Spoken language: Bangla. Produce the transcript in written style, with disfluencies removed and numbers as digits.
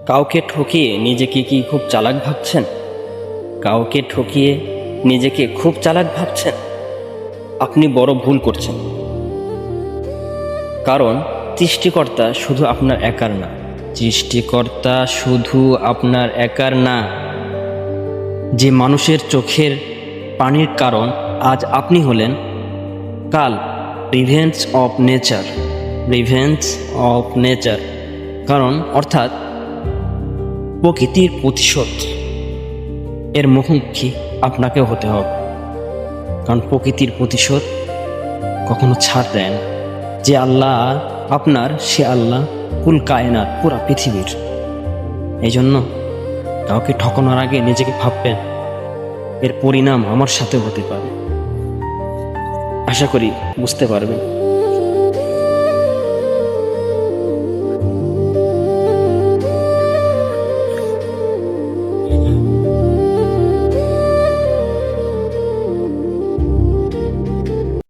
কাউকে ঠকিয়ে নিজেকে কি খুব চালাক ভাবছেন? কাউকে ঠকিয়ে নিজেকে খুব চালাক ভাবছেন? আপনি বড় ভুল করছেন। কারণ সৃষ্টিকর্তা শুধু আপনার একার না। সৃষ্টিকর্তা শুধু আপনার একার না। যে মানুষের চোখের পানির কারণ আজ আপনি হলেন, কাল revenge of nature. Revenge of nature কারণ অর্থাৎ প্রকৃতির প্রতিশোধ এর মুখোমুখি আপনাকেও হতে হবে। কারণ প্রকৃতির প্রতিশোধ কখনো ছাড় দেয় না। যে আল্লাহ আপনার, সে আল্লাহ কুল কায়নাত, পুরা পৃথিবীর। এই জন্য কাউকে ঠকানোর আগে নিজেকে ভাববেন এর পরিণাম আমার সাথেও হতে পারে। আশা করি বুঝতে পারবেন।